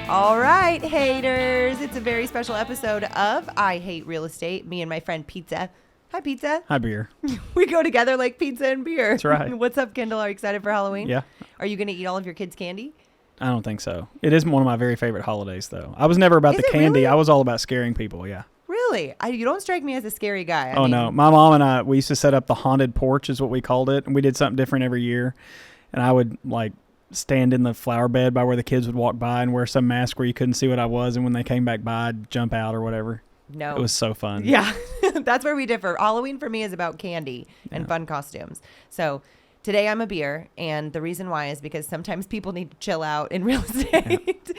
All right, haters. It's a very special episode of I Hate Real Estate. Me and my friend Pizza. Hi, Pizza. Hi, beer. We go together like pizza and beer. That's right. What's up, Kendall? Are you excited for Halloween? Yeah. Are you going to eat all of your kids' candy? I don't think so. It is one of my very favorite holidays, though. I was never about Is the it candy. really? I was all about scaring people, yeah. Really? You don't strike me as a scary guy. I Oh, mean, no. My mom and I, we used to set up the haunted porch is what we called it, and we did something different every year. And I would, stand in the flower bed by where the kids would walk by and wear some mask where you couldn't see what I was, and when they came back by, I'd jump out or whatever. No. It was so fun. Yeah. That's where we differ. Halloween for me is about candy and fun costumes. So today I'm a beer, and the reason why is because sometimes people need to chill out in real estate.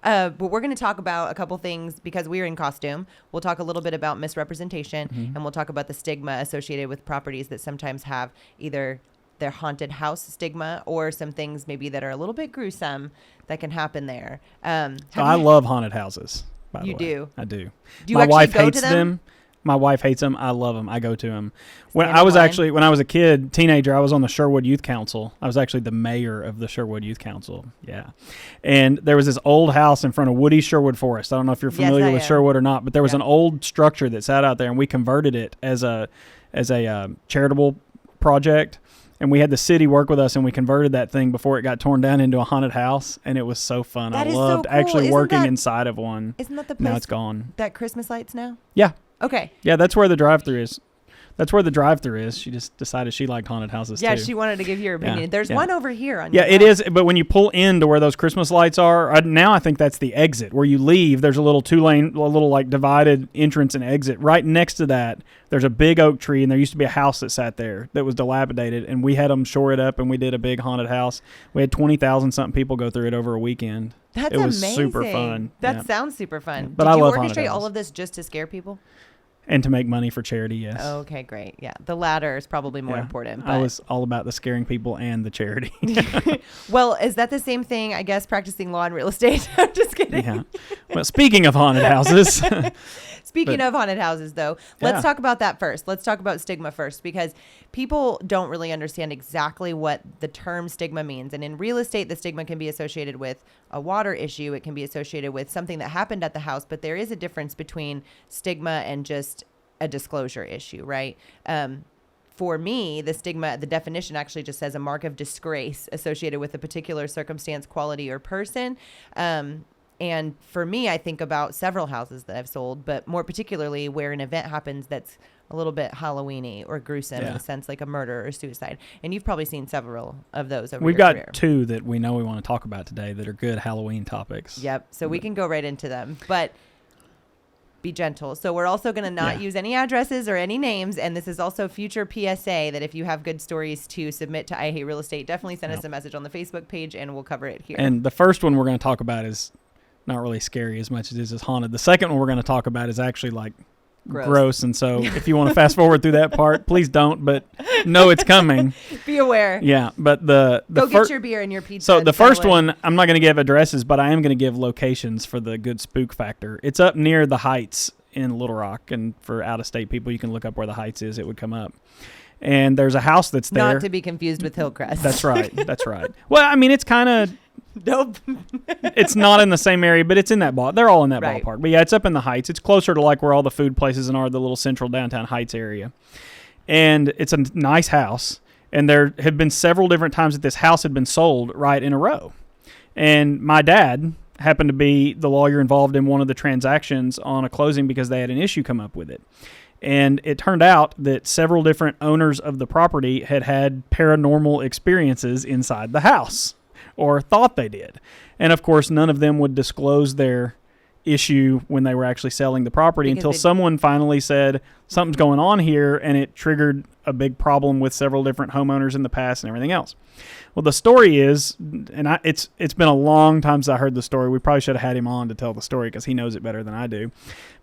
But we're going to talk about a couple things because we're in costume. We'll talk a little bit about misrepresentation, and we'll talk about the stigma associated with properties that sometimes have either their haunted house stigma or some things maybe that are a little bit gruesome that can happen there. I love haunted houses, by the way. You do? I do. Do you My actually wife go hates to them? My wife hates them. I love them. I go to them. When Stand I was in line? when I was a kid, teenager, I was on the Sherwood Youth Council. I was actually the mayor of the Sherwood Youth Council. Yeah. And there was this old house in front of Woody Sherwood Forest. I don't know if you're familiar with Sherwood or not, but there was an old structure that sat out there, and we converted it as a charitable project. And we had the city work with us, and we converted that thing before it got torn down into a haunted house, and it was so fun. That I is so loved cool. actually Isn't working that- inside of one. Isn't that the place Now it's gone. that Christmas lights now? Yeah. Okay. Yeah, that's where the drive-thru is. That's where the drive-thru is. She just decided she liked haunted houses Yeah, too. she wanted to give your opinion. Yeah, There's yeah. one over here on Yeah, your it left. is. But when you pull into where those Christmas lights are, now I think that's the exit. Where you leave, there's a little divided entrance and exit. Right next to that, there's a big oak tree, and there used to be a house that sat there that was dilapidated, and we had them shore it up, and we did a big haunted house. We had 20,000 something people go through it over a weekend. That's it was amazing. super fun. That Yeah. sounds super fun. Yeah, but Did I you love haunted orchestrate all houses. of this just to scare people? And to make money for charity, yes. Okay, great. Yeah, the latter is probably more Yeah. important. I But was all about the scaring people and the charity. well, is that the same thing? I guess practicing law and real estate. I'm just kidding. Yeah. Well, speaking of haunted houses, Speaking of haunted houses, though, let's Yeah. talk about that first. Let's talk about stigma first, because people don't really understand exactly what the term stigma means. And in real estate, the stigma can be associated with a water issue. It can be associated with something that happened at the house. But there is a difference between stigma and just a disclosure issue, right? For me, the stigma, the definition actually just says a mark of disgrace associated with a particular circumstance, quality, or person. And for me, I think about several houses that I've sold, but more particularly where an event happens that's a little bit Halloween-y or gruesome in Yeah. a sense, like a murder or suicide. And you've probably seen several of those over we've your got career. two that we know we want to talk about today that are good Halloween topics. Yep. So we can go right into them, but be gentle. So we're also going to not Yeah. use any addresses or any names. And this is also future PSA that if you have good stories to submit to I Hate Real Estate, definitely send us a message on the Facebook page and we'll cover it here. And the first one we're going to talk about is not really scary as much as it is haunted. The second one we're going to talk about is actually gross. And so if you want to fast forward through that part, please don't, but know it's coming. Be aware. Yeah. But go get your beer and your pizza. So and the first settle in. one, I'm not going to give addresses, but I am going to give locations for the good spook factor. It's up near the Heights in Little Rock. And for out-of-state people, you can look up where the Heights is. It would come up. And there's a house that's there. Not to be confused with Hillcrest. That's right. That's right. Well, I mean, it's kind of... Nope. It's not in the same area, but it's in that they're all in that Right. ballpark. But yeah, it's up in the Heights. It's closer to where all the food places are, the little central downtown Heights area. And it's a nice house. And there have been several different times that this house had been sold right in a row. And my dad happened to be the lawyer involved in one of the transactions on a closing because they had an issue come up with it. And it turned out that several different owners of the property had paranormal experiences inside the house, or thought they did. And of course, none of them would disclose their issue when they were actually selling the property until someone finally said something's going on here, and it triggered a big problem with several different homeowners in the past and everything else. Well, the story is, and it's been a long time since I heard the story. We probably should have had him on to tell the story because he knows it better than I do.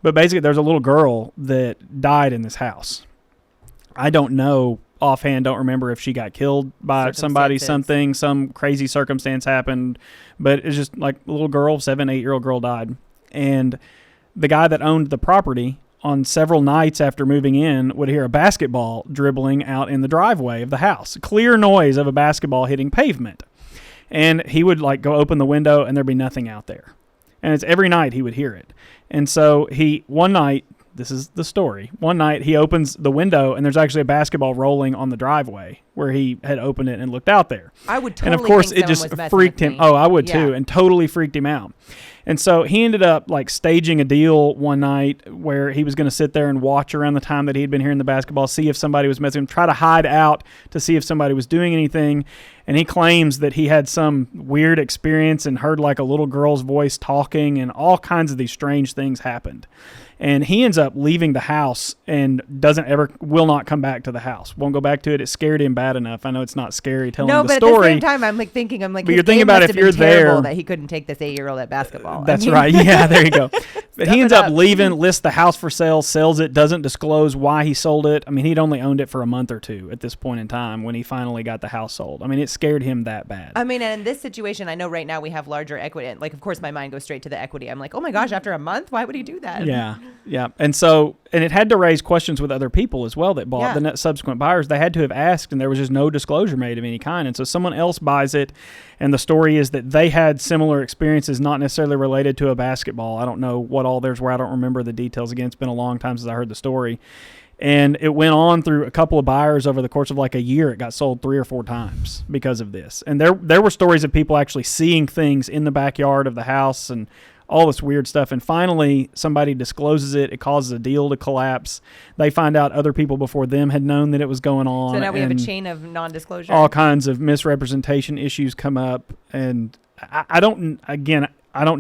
But basically, there's a little girl that died in this house. I don't know offhand, don't remember if she got killed by somebody, something, some crazy circumstance happened, but it's just like a little girl, 7-8-year-old girl died. And the guy that owned the property on several nights after moving in would hear a basketball dribbling out in the driveway of the house. Clear noise of a basketball hitting pavement. And he would go open the window and there'd be nothing out there. And it's every night he would hear it. And so one night, this is the story. One night he opens the window and there's actually a basketball rolling on the driveway where he had opened it and looked out there. I would totally And of course think it just someone was messing freaked with him. me. Oh, I would Yeah. too. And totally freaked him out. And so he ended up like staging a deal one night where he was going to sit there and watch around the time that he had been hearing the basketball, see if somebody was messing with him, try to hide out to see if somebody was doing anything. And he claims that he had some weird experience and heard like a little girl's voice talking, and all kinds of these strange things happened. And he ends up leaving the house and will not come back to the house. Won't go back to it. It scared him bad enough. I know it's not scary telling No, the but story. at the same time, I'm like, But his you're thinking game about must if have been you're terrible there- that he couldn't take this 8-year-old at basketball. That's I mean, right. Yeah, there you go. But he Step ends it up up. leaving, lists the house for sale, sells it, doesn't disclose why he sold it. I mean, he'd only owned it for a month or two at this point in time when he finally got the house sold. I mean, it scared him that bad. I mean, and in this situation, I know right now we have larger equity. And like, of course, my mind goes straight to the equity. I'm like, oh my gosh, after a month, why would he do that? Yeah, yeah. And so, and it had to raise questions with other people as well that bought. Yeah. The subsequent buyers, they had to have asked, and there was just no disclosure made of any kind. And so someone else buys it, and the story is that they had similar experiences, not necessarily related to a basketball. I don't know what all theirs were. I don't remember the details. Again, it's been a long time since I heard the story. And it went on through a couple of buyers over the course of like a year. It got sold 3 or 4 times because of this. And there were stories of people actually seeing things in the backyard of the house and all this weird stuff. And finally, somebody discloses it. It causes a deal to collapse. They find out other people before them had known that it was going on. So now we have a and chain of non-disclosure. all kinds of misrepresentation issues come up. And I don't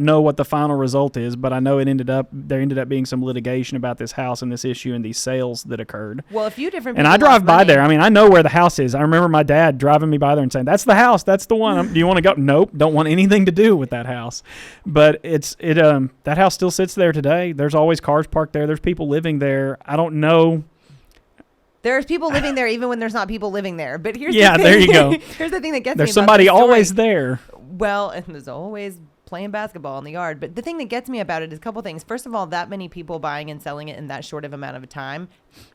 know what the final result is, but I know there ended up being some litigation about this house and this issue and these sales that occurred. Well, a few different And people I drive lost by money. there. I mean, I know where the house is. I remember my dad driving me by there and saying, "That's the house. That's the one. Do you want to go?" Nope. Don't want anything to do with that house. But that house still sits there today. There's always cars parked there. There's people living there. I don't know. There's people living there even when there's not people living there. But here's Yeah, the thing. there you go. Here's the thing that gets me There's about somebody this story. always there. Well, and there's always playing basketball in the yard. But the thing that gets me about it is a couple things. First of all, that many people buying and selling it in that short of amount of time,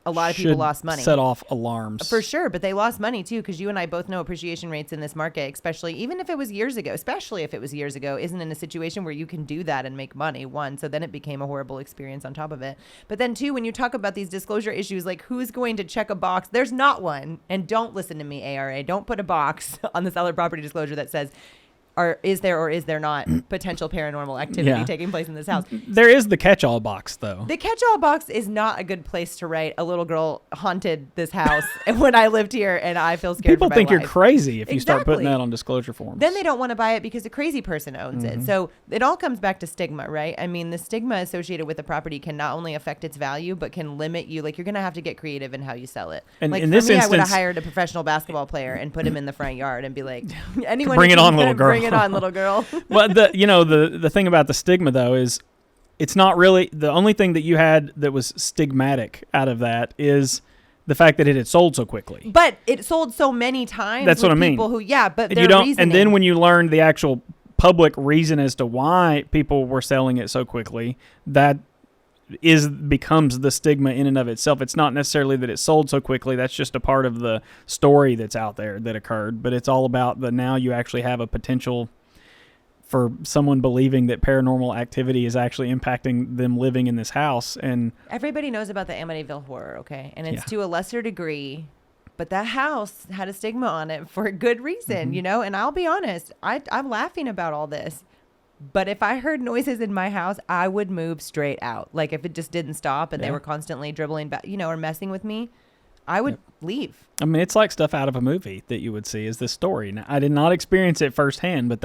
a lot of people Should lost money. set off alarms. For sure, but they lost money too, because you and I both know appreciation rates in this market, especially even if it was years ago, isn't in a situation where you can do that and make money. One, so then it became a horrible experience on top of it. But then two, when you talk about these disclosure issues, like who's going to check a box? There's not one. And don't listen to me, ARA. Don't put a box on the seller property disclosure that says, is there or is there not potential paranormal activity Yeah. taking place in this house? There is the catch-all box, though. The catch-all box is not a good place to write a little girl haunted this house when I lived here and I feel scared People for my think you're life. crazy if you start putting Exactly. that on disclosure forms. Then they don't want to buy it because a crazy person owns Mm-hmm. it. So it all comes back to stigma, right? I mean, the stigma associated with the property can not only affect its value, but can limit you. Like, you're going to have to get creative in how you sell it. And like, in for this me, I would have instance- hired a professional basketball player and put him in the front yard and be like, anyone Bring who it can on, little girl. Bring it on, little girl. Well, the thing about the stigma, though, is it's not really the only thing that you had that was stigmatic out of that is the fact that it had sold so quickly. But it sold so many times. That's what with I mean. People who, yeah, but And their you don't, reasoning. and then when you learn the actual public reason as to why people were selling it so quickly, that becomes the stigma in and of itself. It's not necessarily that it sold so quickly. That's just a part of the story that's out there that occurred. But it's all about the now you actually have a potential for someone believing that paranormal activity is actually impacting them living in this house. And Everybody knows about the Amityville horror, okay? And it's Yeah. to a lesser degree, but that house had a stigma on it for a good reason, you know? And I'll be honest, I'm laughing about all this. But if I heard noises in my house, I would move straight out. Like if it just didn't stop and they Yeah. were constantly dribbling back, or messing with me, I would leave. I mean, it's like stuff out of a movie that you would see is this story. Now, I did not experience it firsthand, but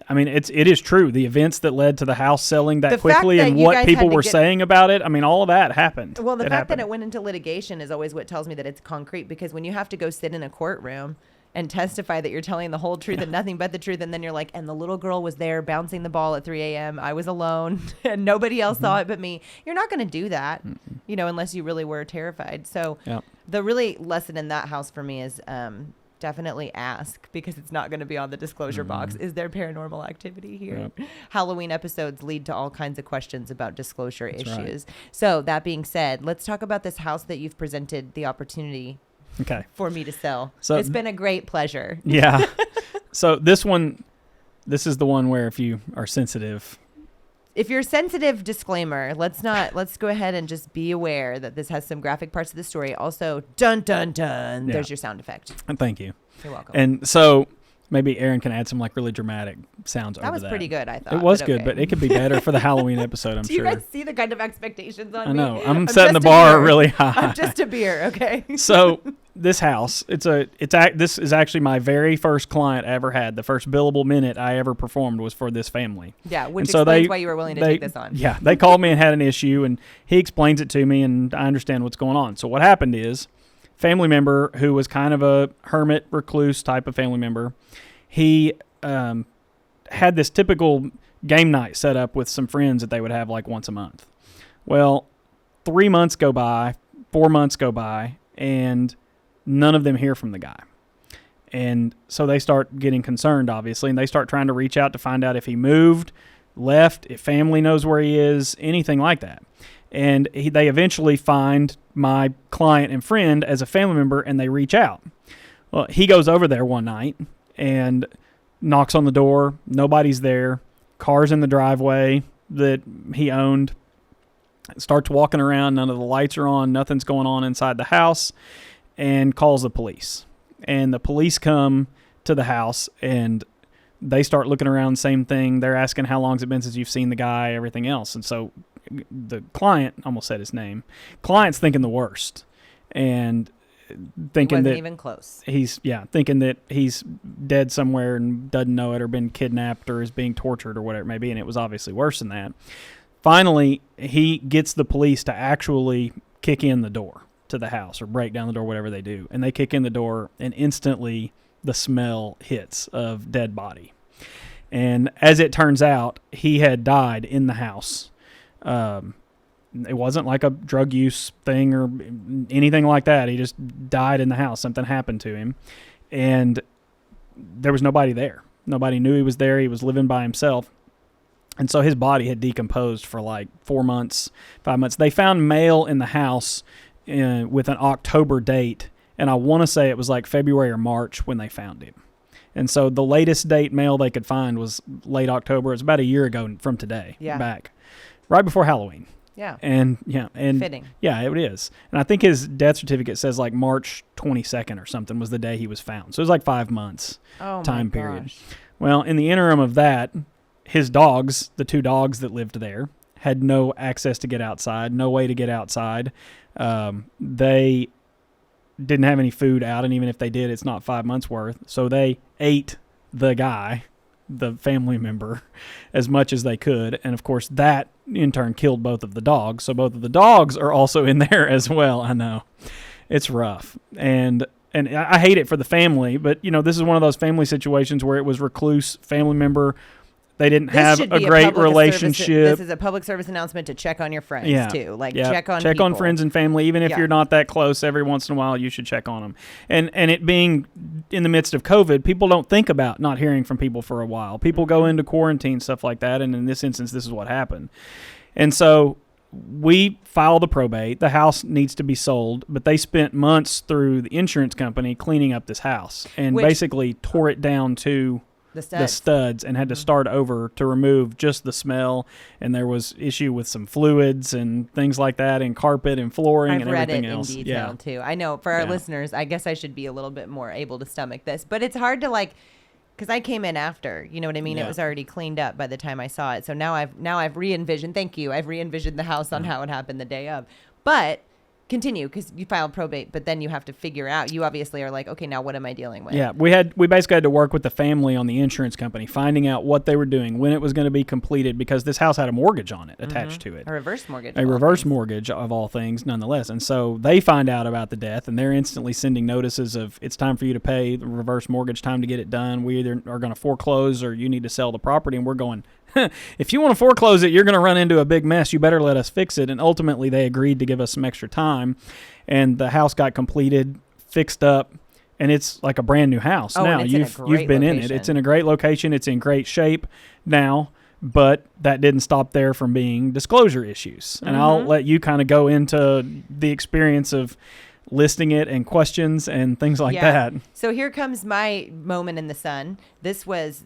it is true. The events that led to the house selling that The fact quickly that and you what guys people had to were get- saying about it, I mean, all of that happened. Well, the fact happened. that it went into litigation is always what tells me that it's concrete, because when you have to go sit in a courtroom and testify that you're telling the whole truth and nothing but the truth, and then you're like, and the little girl was there bouncing the ball at 3 a.m. I was alone and nobody else saw it but me. You're not going to do that, unless you really were terrified. So Yep. the really lesson in that house for me is definitely ask, because it's not going to be on the disclosure box. Is there paranormal activity here? Yep. Halloween episodes lead to all kinds of questions about disclosure That's issues. So that being said, let's talk about this house that you've presented the opportunity Okay. for me to sell. So- It's been a great pleasure. Yeah. So this is the one where if you are sensitive, if you're sensitive, disclaimer, let's go ahead and just be aware that this has some graphic parts of the story. Also, dun, dun, dun. Yeah. There's your sound effect. And thank you. You're welcome. And so maybe Aaron can add some like really dramatic sounds over that. That was pretty good, I thought. It was but good, okay. but it could be better for the Halloween episode, I'm Do you sure. guys see the kind of expectations on me? I know. I'm setting the just a bar beer. really high. I'm just a beer, okay? So this house, this is actually my very first client I ever had. The first billable minute I ever performed was for this family. Yeah, which And so explains why you were willing to take this on. Yeah, they called me and had an issue, and he explains it to me, and I understand what's going on. So what happened is, family member who was kind of a hermit, recluse type of family member, he had this typical game night set up with some friends that they would have like once a month. Well, 3 months go by, 4 months go by, and none of them hear from the guy. And so they start getting concerned, obviously, and they start trying to reach out to find out if he moved, left, if family knows where he is, anything like that. And they eventually find my client and friend as a family member, and they reach out. Well, he goes over there one night and knocks on the door. Nobody's there. Car's in the driveway that he owned. Starts walking around. None of the lights are on. Nothing's going on inside the house. And calls the police. And the police come to the house, and they start looking around, same thing. They're asking how long's it been since you've seen the guy, everything else. And so the client, almost said his name, client's thinking the worst. And thinking that even close. Thinking that he's dead somewhere and doesn't know it, or been kidnapped, or is being tortured, or whatever it may be. And it was obviously worse than that. Finally, he gets the police to actually kick in the door to the house, or break down the door, whatever they do. And they kick in the door, and instantly the smell hits of dead body. And as it turns out, he had died in the house. It wasn't like a drug use thing or anything like that. He just died in the house. Something happened to him. And there was nobody there. Nobody knew he was there. He was living by himself. And so his body had decomposed for like 4 months, 5 months. They found mail in the house with an October date. And I want to say it was like February or March when they found him. And so the latest date mail they could find was late October. It's about a year ago from today. Yeah. Back. Right before Halloween. Yeah. And fitting. Yeah, it is. And I think his death certificate says like March 22nd or something was the day he was found. So it was like 5 months time period. Gosh. Well, in the interim of that, his dogs, the 2 dogs that lived there, had no access to get outside, no way to get outside. They didn't have any food out, and even if they did, it's not 5 months worth. So they ate the guy, the family member, as much as they could. And of course, that in turn killed both of the dogs. So both of the dogs are also in there as well. I know. It's rough. And I hate it for the family, but this is one of those family situations where it was recluse family member. They didn't have a great relationship. This is a public service announcement to check on your friends too. Check on on friends and family. Even if you're not that close, every once in a while you should check on them. And it being in the midst of COVID, people don't think about not hearing from people for a while. People go into quarantine, stuff like that. And in this instance, this is what happened. And so we file the probate. The house needs to be sold, but they spent months through the insurance company cleaning up this house and basically tore it down to the studs and had to start over to remove just the smell. And there was issue with some fluids and things like that, and carpet and flooring and everything else. I've read it in detail too. I know for our listeners, I guess I should be a little bit more able to stomach this, but it's hard to because I came in after, you know what I mean? Yeah. It was already cleaned up by the time I saw it. So now I've re-envisioned. Thank you. I've re-envisioned the house on how it happened the day of. But continue, because you filed probate, but then you have to figure out. You obviously are like, okay, now what am I dealing with? Yeah, we basically had to work with the family on the insurance company, finding out what they were doing, when it was going to be completed, because this house had a mortgage on it attached to it. A reverse mortgage. A reverse mortgage of all things, nonetheless. And so they find out about the death, and they're instantly sending notices of it's time for you to pay the reverse mortgage, time to get it done. We either are going to foreclose or you need to sell the property. And we're going, if you want to foreclose it, you're going to run into a big mess. You better let us fix it. And ultimately, they agreed to give us some extra time. And the house got completed, fixed up, and it's like a brand new house now. You've been in it. It's in a great location. It's in great shape now, but that didn't stop there from being disclosure issues. And I'll let you kind of go into the experience of listing it and questions and things like that. So here comes my moment in the sun. This was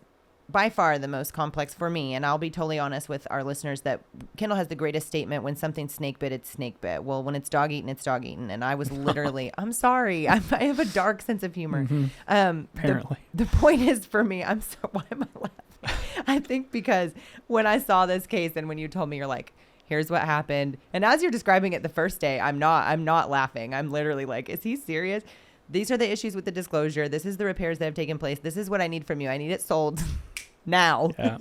by far the most complex for me, and I'll be totally honest with our listeners that Kendall has the greatest statement: when something's snake bit, it's snake bit. Well, when it's dog eaten, it's dog eaten. And I was literally, I'm sorry, I have a dark sense of humor. Apparently. The point is for me, why am I laughing? I think because when I saw this case and when you told me, you're like, here's what happened. And as you're describing it the first day, I'm not laughing. I'm literally like, is he serious? These are the issues with the disclosure. This is the repairs that have taken place. This is what I need from you. I need it sold now. Yeah.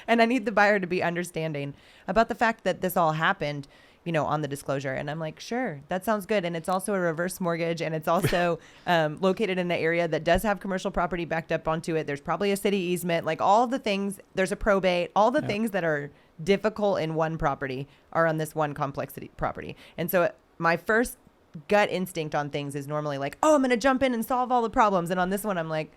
And I need the buyer to be understanding about the fact that this all happened, on the disclosure. And I'm like, sure, that sounds good. And it's also a reverse mortgage. And it's also located in an area that does have commercial property backed up onto it. There's probably a city easement, like all the things. There's a probate, all the things that are difficult in one property are on this one complexity property. And so my first gut instinct on things is normally like, oh, I'm going to jump in and solve all the problems. And on this one, I'm like,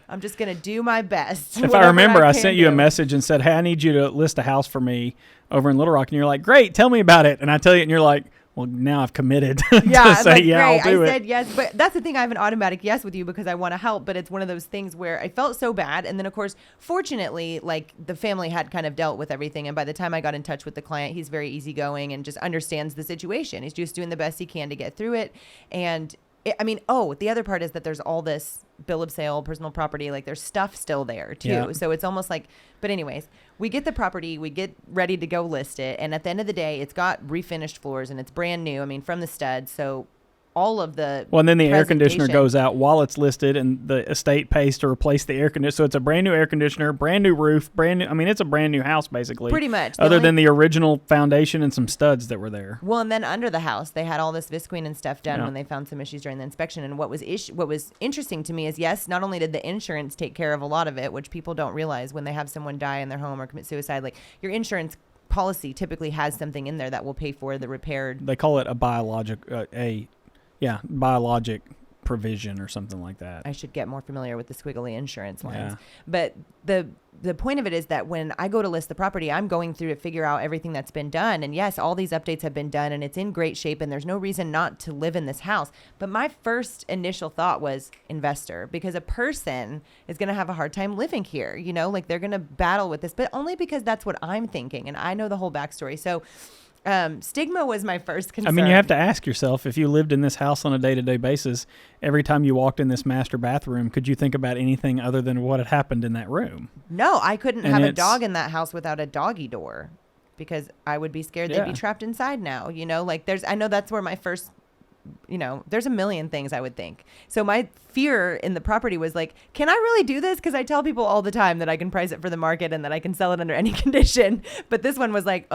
I'm just going to do my best. If I remember, I sent you a message and said, hey, I need you to list a house for me over in Little Rock. And you're like, great, tell me about it. And I tell you, and you're like, well, now I've committed to say, like, yeah, great. I'll do it. I said yes, but that's the thing. I have an automatic yes with you because I want to help. But it's one of those things where I felt so bad. And then, of course, fortunately, like the family had kind of dealt with everything. And by the time I got in touch with the client, he's very easygoing and just understands the situation. He's just doing the best he can to get through it. And the other part is that there's all this bill of sale, personal property, like there's stuff still there too. Yeah. So it's almost like, but anyways, we get the property, we get ready to go list it. And at the end of the day, it's got refinished floors and it's brand new. I mean, from the stud. So all of the and then the air conditioner goes out while it's listed, and the estate pays to replace the air conditioner. So it's a brand new air conditioner, brand new roof, brand new. I mean, it's a brand new house basically. Pretty much. Other than the original foundation and some studs that were there. Well, and then under the house, they had all this visqueen and stuff done when they found some issues during the inspection. And what was interesting to me is, yes, not only did the insurance take care of a lot of it, which people don't realize when they have someone die in their home or commit suicide, like your insurance policy typically has something in there that will pay for the repaired. They call it a biologic provision or something like that. I should get more familiar with the squiggly insurance lines. Yeah. But the point of it is that when I go to list the property, I'm going through to figure out everything that's been done. And yes, all these updates have been done and it's in great shape and there's no reason not to live in this house. But my first initial thought was investor, because a person is going to have a hard time living here. Like they're going to battle with this, but only because that's what I'm thinking. And I know the whole backstory. So stigma was my first concern. I mean, you have to ask yourself, if you lived in this house on a day-to-day basis, every time you walked in this master bathroom, could you think about anything other than what had happened in that room? No, I couldn't have a dog in that house without a doggy door because I would be scared they'd be trapped inside now. Like I know that's where my first, there's a million things I would think. So my fear in the property was like, can I really do this? Because I tell people all the time that I can price it for the market and that I can sell it under any condition. But this one was like,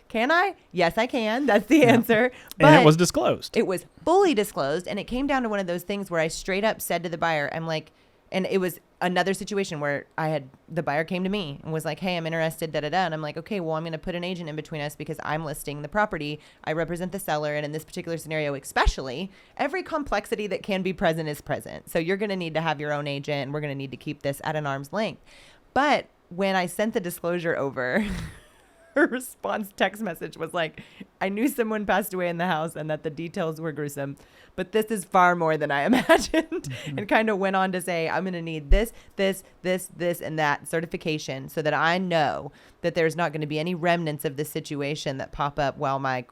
can I? Yes, I can. That's the answer. But and it was disclosed. It was fully disclosed. And it came down to one of those things where I straight up said to the buyer, I'm like, and it was another situation where the buyer came to me and was like, hey, I'm interested, da-da-da. And I'm like, okay, well, I'm going to put an agent in between us because I'm listing the property. I represent the seller. And in this particular scenario, especially, every complexity that can be present is present. So you're going to need to have your own agent and we're going to need to keep this at an arm's length. But when I sent the disclosure over, her response text message was like, I knew someone passed away in the house and that the details were gruesome, but this is far more than I imagined. Mm-hmm. And kind of went on to say, I'm going to need this, and that certification so that I know that there's not going to be any remnants of this situation that pop up while my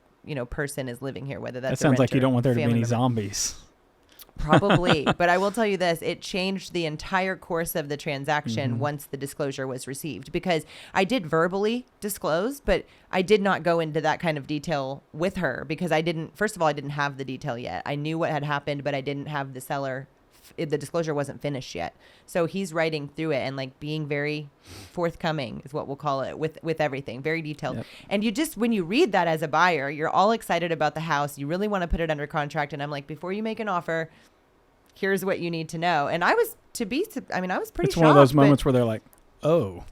person is living here, whether that's that sounds like you don't want there to be any zombies. Probably. But I will tell you this, it changed the entire course of the transaction once the disclosure was received, because I did verbally disclose, but I did not go into that kind of detail with her because I didn't have the detail yet. I knew what had happened, but I didn't have the seller. The disclosure wasn't finished yet. So he's writing through it and like being very forthcoming is what we'll call it with everything, very detailed. Yep. And you just, when you read that as a buyer, you're all excited about the house. You really want to put it under contract. And I'm like, before you make an offer, here's what you need to know. And I was pretty shocked. It's one of those moments where they're like, oh,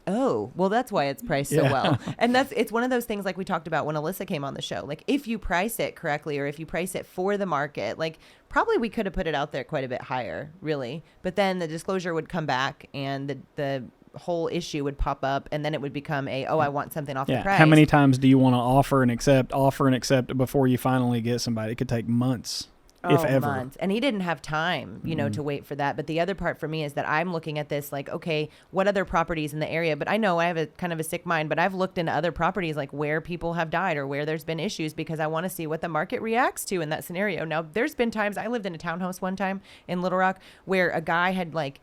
well, that's why it's priced so well. And it's one of those things like we talked about when Alyssa came on the show. Like if you price it correctly or if you price it for the market, like probably we could have put it out there quite a bit higher, really. But then the disclosure would come back and the whole issue would pop up and then it would become I want something off the price. How many times do you want to offer and accept before you finally get somebody? It could take months. if ever. Months. And he didn't have time, to wait for that. But the other part for me is that I'm looking at this like, okay, what other properties in the area? But I know I have a kind of a sick mind, but I've looked into other properties like where people have died or where there's been issues because I want to see what the market reacts to in that scenario. Now, there's been times I lived in a townhouse one time in Little Rock where a guy had like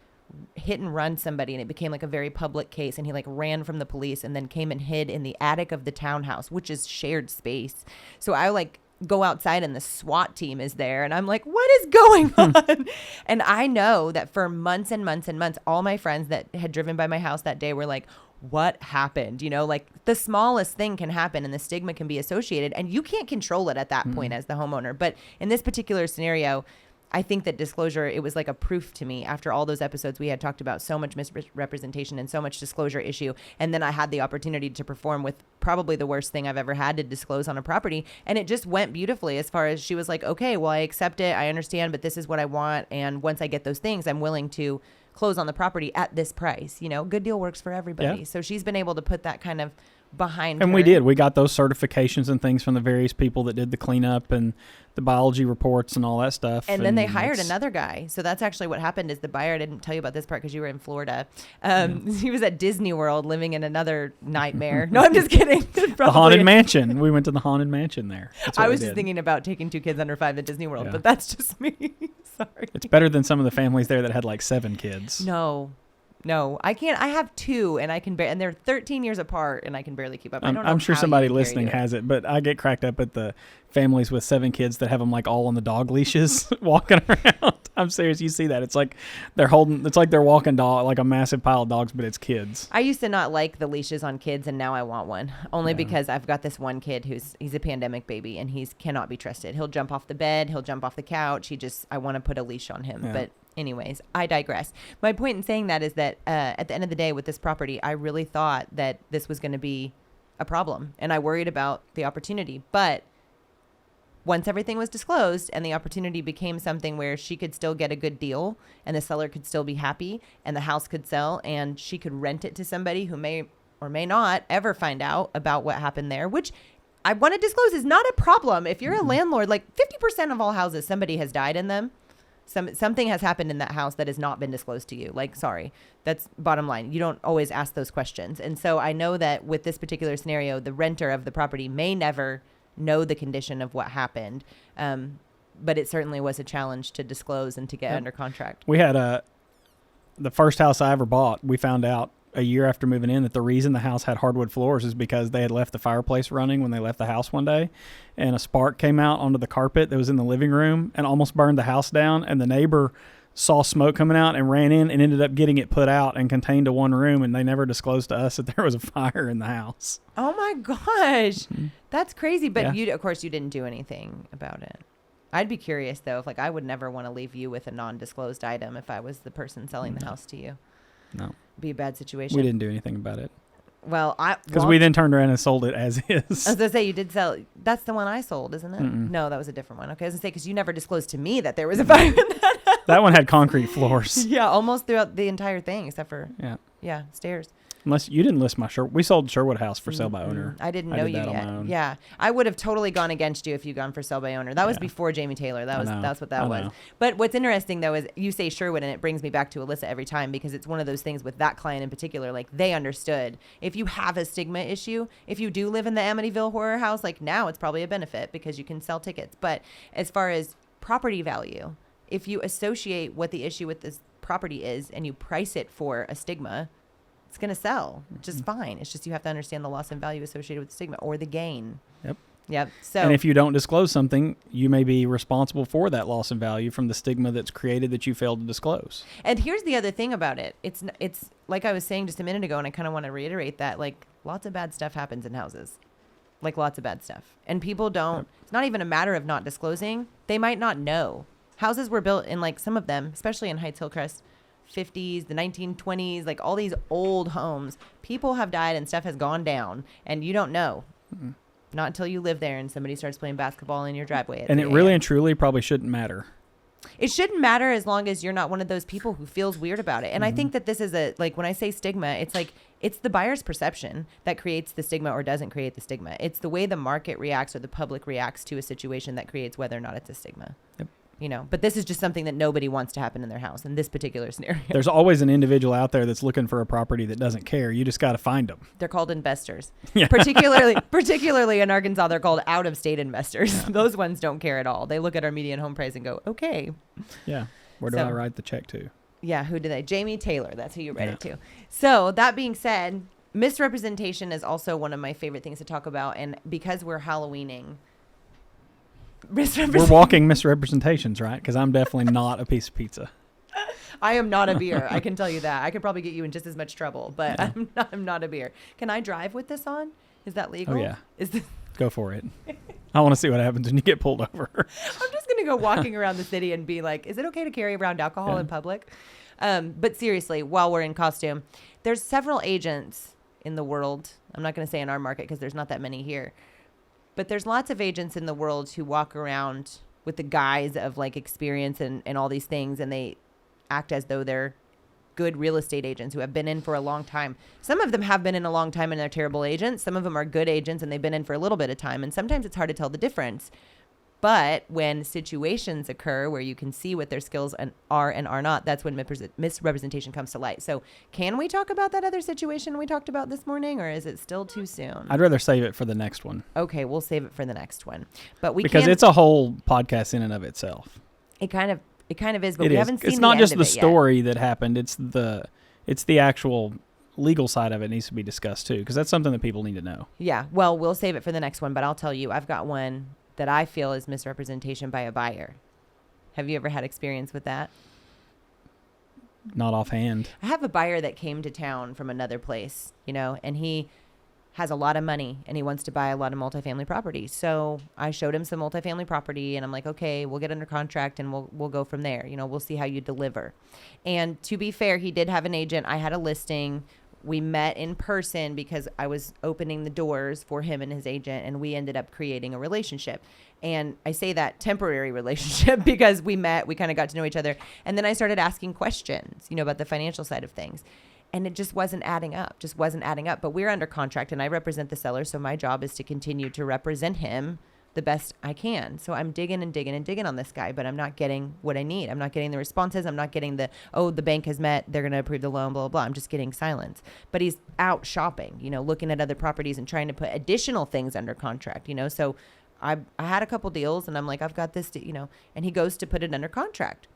hit and run somebody and it became like a very public case and he like ran from the police and then came and hid in the attic of the townhouse, which is shared space. So I like go outside and the SWAT team is there and I'm like, what is going on? And I know that for months and months and months, all my friends that had driven by my house that day were like, what happened? Like the smallest thing can happen and the stigma can be associated and you can't control it at that point as the homeowner. But in this particular scenario, I think that disclosure, it was like a proof to me after all those episodes we had talked about so much misrepresentation and so much disclosure issue. And then I had the opportunity to perform with probably the worst thing I've ever had to disclose on a property. And it just went beautifully as far as she was like, okay, well, I accept it. I understand, but this is what I want. And once I get those things, I'm willing to close on the property at this price. Good deal works for everybody. Yeah. So she's been able to put that kind of behind her. And we did. We got those certifications and things from the various people that did the cleanup and the biology reports and all that stuff. And then they hired another guy. So that's actually what happened is the buyer, I didn't tell you about this part because you were in Florida. He was at Disney World living in another nightmare. No, I'm just kidding. The Haunted Mansion. We went to the Haunted Mansion there. I was just thinking about taking 2 kids under 5 to Disney World, but that's just me. Sorry. It's better than some of the families there that had like 7 kids. No, I can't. I have 2 and I can and they're 13 years apart and I can barely keep up. I don't know. I'm sure somebody listening has it, but I get cracked up at the families with 7 kids that have them like all on the dog leashes walking around. I'm serious. You see that. It's like they're walking dog, like a massive pile of dogs, but it's kids. I used to not like the leashes on kids and now I want one only because I've got this one kid he's a pandemic baby and he cannot be trusted. He'll jump off the bed. He'll jump off the couch. I want to put a leash on him, but anyways, I digress. My point in saying that is that at the end of the day with this property, I really thought that this was going to be a problem and I worried about the opportunity. But once everything was disclosed and the opportunity became something where she could still get a good deal and the seller could still be happy and the house could sell and she could rent it to somebody who may or may not ever find out about what happened there, which I want to disclose is not a problem. If you're a landlord, like 50% of all houses, somebody has died in them. Something has happened in that house that has not been disclosed to you. Like, sorry, that's bottom line. You don't always ask those questions. And so I know that with this particular scenario, the renter of the property may never know the condition of what happened. But it certainly was a challenge to disclose and to get under contract. We had the first house I ever bought, we found out a year after moving in that the reason the house had hardwood floors is because they had left the fireplace running when they left the house one day, and a spark came out onto the carpet that was in the living room and almost burned the house down, and the neighbor saw smoke coming out and ran in and ended up getting it put out and contained to one room, and they never disclosed to us that there was a fire in the house. Oh my gosh. That's crazy. But of course you didn't do anything about it. I'd be curious though, if I would never want to leave you with a non-disclosed item if I was the person selling the house to you. No. Be a bad situation. We didn't do anything about it. Well, because we then turned around and sold it as is. I was going to say, you did sell. That's the one I sold, isn't it? No, that was a different one. Okay, I was going to say, because you never disclosed to me that there was a fire in that house. That one had concrete floors. Yeah, almost throughout the entire thing, except for stairs. Unless you didn't list my we sold Sherwood House for sale by owner. I didn't know you yet. Yeah, I would have totally gone against you if you'd gone for sale by owner. That was before Jamie Taylor. That's what that was. But what's interesting though is you say Sherwood, and it brings me back to Alyssa every time because it's one of those things with that client in particular. Like they understood if you have a stigma issue, if you do live in the Amityville horror house, like now it's probably a benefit because you can sell tickets. But as far as property value, if you associate what the issue with this property is and you price it for a stigma, it's going to sell just fine. It's just you have to understand the loss in value associated with the stigma or the gain. Yep. So, and if you don't disclose something, you may be responsible for that loss in value from the stigma that's created that you failed to disclose. And here's the other thing about it. It's like I was saying just a minute ago, and I kind of want to reiterate that, like, lots of bad stuff happens in houses. Like, lots of bad stuff. And people don't, it's not even a matter of not disclosing. They might not know. Houses were built in, like, some of them, especially in Heights Hillcrest, 50s, the 1920s, like all these old homes. People have died and stuff has gone down, and you don't know. Not until you live there and somebody starts playing basketball in your driveway. And it really and truly probably shouldn't matter. It shouldn't matter as long as you're not one of those people who feels weird about it. And I think that this is like when I say stigma, it's like it's the buyer's perception that creates the stigma or doesn't create the stigma. It's the way the market reacts or the public reacts to a situation that creates whether or not it's a stigma. But this is just something that nobody wants to happen in their house in this particular scenario. There's always an individual out there that's looking for a property that doesn't care. You just got to find them. They're called investors. Yeah. Particularly in Arkansas, they're called out-of-state investors. Yeah. Those ones don't care at all. They look at our median home price and go, okay. Yeah. Where do I write the check to? Yeah, who do they? Jamie Taylor. That's who you write it to. So that being said, misrepresentation is also one of my favorite things to talk about. And because we're Halloweening, we're walking misrepresentations, right? Because I'm definitely not a piece of pizza. I am not a beer. I can tell you that. I could probably get you in just as much trouble, but Yeah. I'm not a beer. Can I drive with this on? Is that legal? Oh, yeah. Is this? Go for it. I want to see what happens when you get pulled over. I'm just going to go walking around the city and be like, is it okay to carry around alcohol in public? But seriously, while we're in costume, there's several agents in the world. I'm not going to say in our market because there's not that many here. But there's lots of agents in the world who walk around with the guise of like experience and all these things. And they act as though they're good real estate agents who have been in for a long time. Some of them have been in a long time and they're terrible agents. Some of them are good agents and they've been in for a little bit of time. And sometimes it's hard to tell the difference. But when situations occur where you can see what their skills are and are not, that's when misrepresentation comes to light. So can we talk about that other situation we talked about this morning, or is it still too soon? I'd rather save it for the next one. Okay, we'll save it for the next one. But because it's a whole podcast in and of itself. It kind of is, but it we is. haven't seen It's not just the yet. story that happened. It's the actual legal side of it needs to be discussed too, because that's something that people need to know. Yeah. Well, we'll save it for the next one, but I'll tell you, I've got one that I feel is misrepresentation by a buyer. Have you ever had experience with that? Not offhand. I have a buyer that came to town from another place, and he has a lot of money and he wants to buy a lot of multifamily property. So I showed him some multifamily property and I'm like, okay, we'll get under contract and we'll go from there. We'll see how you deliver. And to be fair, he did have an agent. I had a listing. We met in person because I was opening the doors for him and his agent, and we ended up creating a relationship. And I say that temporary relationship because we met, we kind of got to know each other. And then I started asking questions, about the financial side of things. And it just wasn't adding up, But we're under contract and I represent the seller. So my job is to continue to represent him the best I can. So I'm digging on this guy, but I'm not getting what I need. I'm not getting the responses. I'm not getting the bank has met, they're going to approve the loan, blah, blah, blah. I'm just getting silence. But he's out shopping, looking at other properties and trying to put additional things under contract, So I had a couple deals and I'm like, I've got this, and he goes to put it under contract.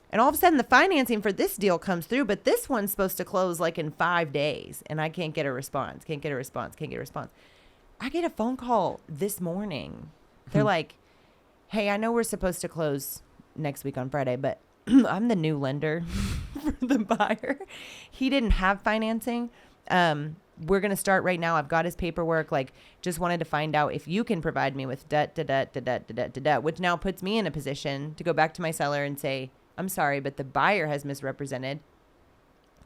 And all of a sudden the financing for this deal comes through, but this one's supposed to close like in 5 days and I can't get a response. I get a phone call this morning. They're like, hey, I know we're supposed to close next week on Friday, but I'm the new lender for the buyer. He didn't have financing. We're going to start right now. I've got his paperwork. Just wanted to find out if you can provide me with debt, which now puts me in a position to go back to my seller and say, I'm sorry, but the buyer has misrepresented.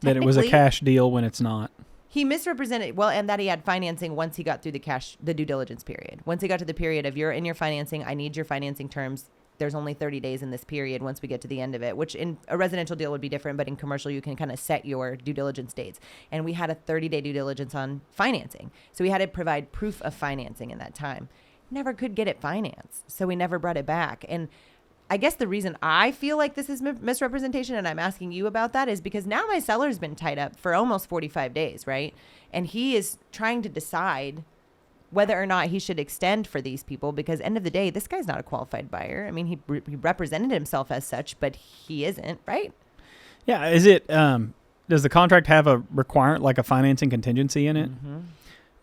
That it was a cash deal when it's not. He misrepresented, and that he had financing once he got through the due diligence period. Once he got to the period of you're in your financing, I need your financing terms. There's only 30 days in this period once we get to the end of it, which in a residential deal would be different, but in commercial, you can kind of set your due diligence dates. And we had a 30-day due diligence on financing. So we had to provide proof of financing in that time. Never could get it financed. So we never brought it back. And I guess the reason I feel like this is misrepresentation, and I'm asking you about that, is because now my seller's been tied up for almost 45 days, right? And he is trying to decide whether or not he should extend for these people, because end of the day, this guy's not a qualified buyer. I mean, he represented himself as such, but he isn't, right? Yeah. Is it, does the contract have a financing contingency in it? Mm-hmm.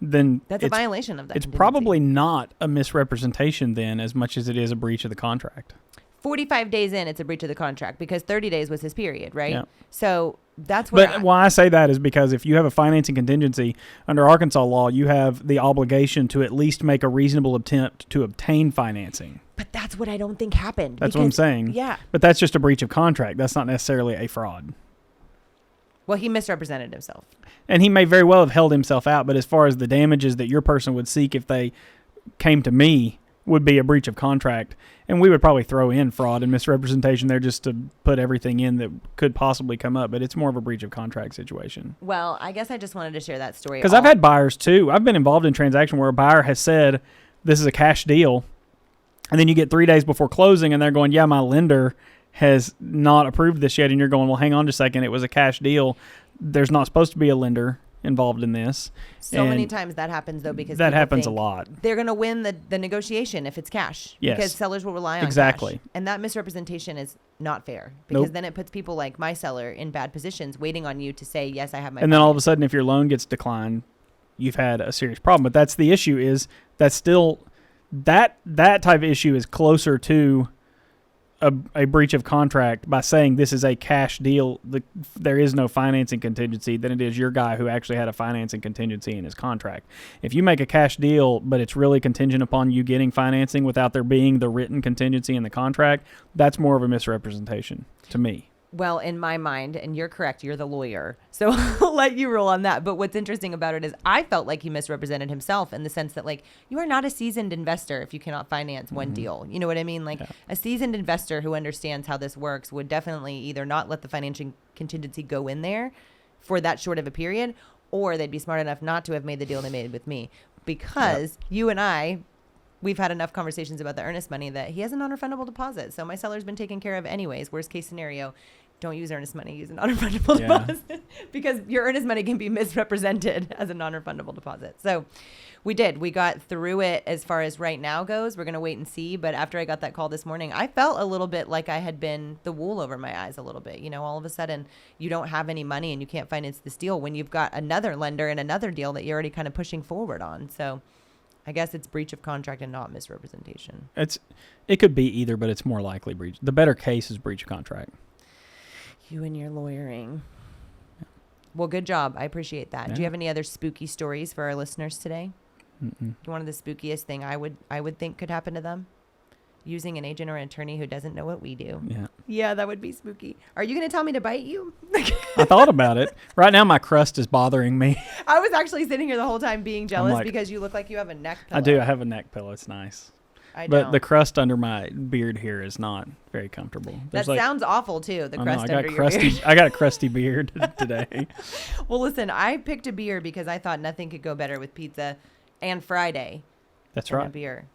Then that's a violation of that. It's probably not a misrepresentation then as much as it is a breach of the contract. 45 days in, it's a breach of the contract because 30 days was his period, right? Yeah. So that's where. But why I say that is because if you have a financing contingency under Arkansas law, you have the obligation to at least make a reasonable attempt to obtain financing. But that's what I don't think happened. That's what I'm saying. Yeah. But that's just a breach of contract. That's not necessarily a fraud. Well, he misrepresented himself. And he may very well have held himself out, but as far as the damages that your person would seek if they came to me would be a breach of contract. And we would probably throw in fraud and misrepresentation there just to put everything in that could possibly come up. But it's more of a breach of contract situation. Well, I guess I just wanted to share that story. Because I've had buyers too. I've been involved in a transaction where a buyer has said, this is a cash deal. And then you get 3 days before closing, and they're going, yeah, my lender has not approved this yet. And you're going, well, hang on just a second. It was a cash deal. There's not supposed to be a lender involved in this. So many times that happens, though, because that people happens a think lot. They're going to win the negotiation if it's cash. Yes. Because sellers will rely on Exactly. cash. And that misrepresentation is not fair, because Nope. then it puts people like my seller in bad positions, waiting on you to say, yes, I have my And then all of a sudden, if your loan gets declined, you've had a serious problem. But that's the issue, is that's still that type of issue is closer to a breach of contract by saying this is a cash deal. There is no financing contingency than it is your guy who actually had a financing contingency in his contract. If you make a cash deal, but it's really contingent upon you getting financing without there being the written contingency in the contract, that's more of a misrepresentation to me. Well, in my mind, and you're correct, you're the lawyer, so I'll let you rule on that. But what's interesting about it is I felt like he misrepresented himself in the sense that, like, you are not a seasoned investor if you cannot finance one deal. You know what I mean? Like, a seasoned investor who understands how this works would definitely either not let the financing contingency go in there for that short of a period, or they'd be smart enough not to have made the deal they made with me. Because you and I, we've had enough conversations about the earnest money that he has a non-refundable deposit. So my seller's been taken care of anyways. Worst case scenario, don't use earnest money, use a non-refundable deposit, because your earnest money can be misrepresented as a non-refundable deposit. So we got through it as far as right now goes. We're going to wait and see. But after I got that call this morning, I felt a little bit like I had been the wool over my eyes a little bit. You know, all of a sudden you don't have any money and you can't finance this deal when you've got another lender and another deal that you're already kind of pushing forward on. So I guess it's breach of contract and not misrepresentation. It could be either, but it's more likely breach. The better case is breach of contract. You and your lawyering. Well, good job. I appreciate that. Yeah. Do you have any other spooky stories for our listeners today? Mm-mm. One of the spookiest thing I would think could happen to them? Using an agent or an attorney who doesn't know what we do. Yeah. Yeah, that would be spooky. Are you going to tell me to bite you? I thought about it. Right now, my crust is bothering me. I was actually sitting here the whole time being jealous like, because you look like you have a neck pillow. I do. I have a neck pillow. It's nice. But the crust under my beard here is not very comfortable. That sounds awful too. The crust under your beard. I got a crusty beard today. Well, listen, I picked a beer because I thought nothing could go better with pizza and Friday. That's and right. A beer.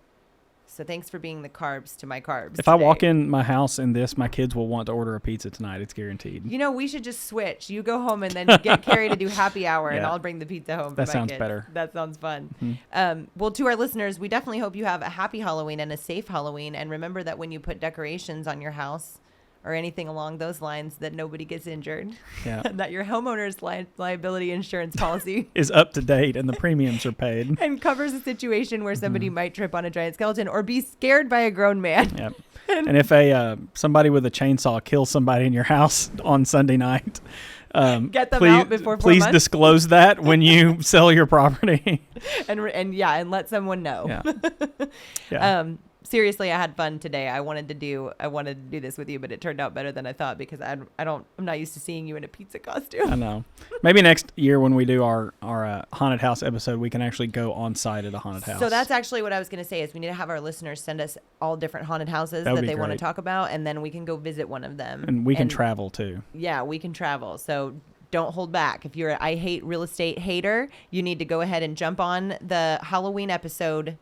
So thanks for being the carbs to my carbs. If I walk in my house in this, my kids will want to order a pizza tonight. It's guaranteed. You know, we should just switch. You go home and then get Carrie to do happy hour, and I'll bring the pizza home. That for my sounds kids. better. That sounds fun. Mm-hmm. Well, to our listeners, we definitely hope you have a happy Halloween and a safe Halloween. And remember that when you put decorations on your house or anything along those lines, that nobody gets injured. Yeah. That your homeowner's liability insurance policy is up to date and the premiums are paid. And covers a situation where somebody might trip on a giant skeleton or be scared by a grown man. Yep. And if somebody with a chainsaw kills somebody in your house on Sunday night, get them out before 4 please months. disclose that when you sell your property. and let someone know. Yeah. Seriously, I had fun today. I wanted to do this with you, but it turned out better than I thought because I'm not used to seeing you in a pizza costume. I know. Maybe next year when we do our haunted house episode, we can actually go on site at a haunted house. So that's actually what I was going to say is we need to have our listeners send us all different haunted houses that they want to talk about, and then we can go visit one of them. And we can travel too. Yeah, we can travel. So don't hold back. If you're an I hate real estate hater, you need to go ahead and jump on the Halloween episode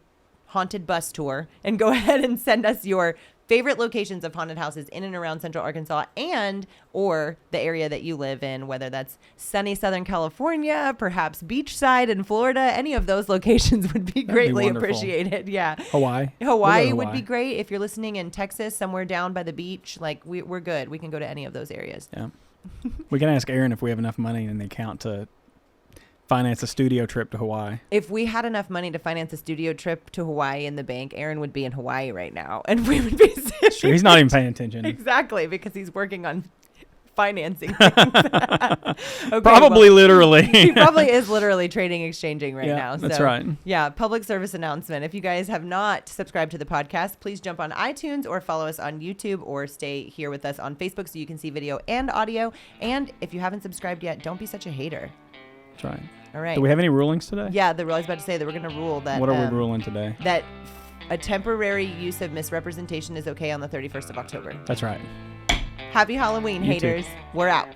haunted bus tour and go ahead and send us your favorite locations of haunted houses in and around Central Arkansas and or the area that you live in, whether that's sunny Southern California, perhaps beachside in Florida. Any of those locations would be greatly appreciated. Yeah. Hawaii would be great. If you're listening in Texas, somewhere down by the beach, like we're good. We can go to any of those areas. Yeah. We can ask Aaron if we have enough money in the account to finance a studio trip to Hawaii. If we had enough money to finance a studio trip to Hawaii in the bank, Aaron would be in Hawaii right now, and we would be sitting. Sure, he's not even paying attention. Exactly, because he's working on financing things. Okay, probably literally. He probably is literally trading, exchanging right now. That's right. Yeah, public service announcement. If you guys have not subscribed to the podcast, please jump on iTunes or follow us on YouTube or stay here with us on Facebook so you can see video and audio. And if you haven't subscribed yet, don't be such a hater. That's right. All right. Do we have any rulings today? Yeah, I was about to say that we're going to rule that. What are we ruling today? That a temporary use of misrepresentation is okay on the 31st of October. That's right. Happy Halloween, haters. We're out.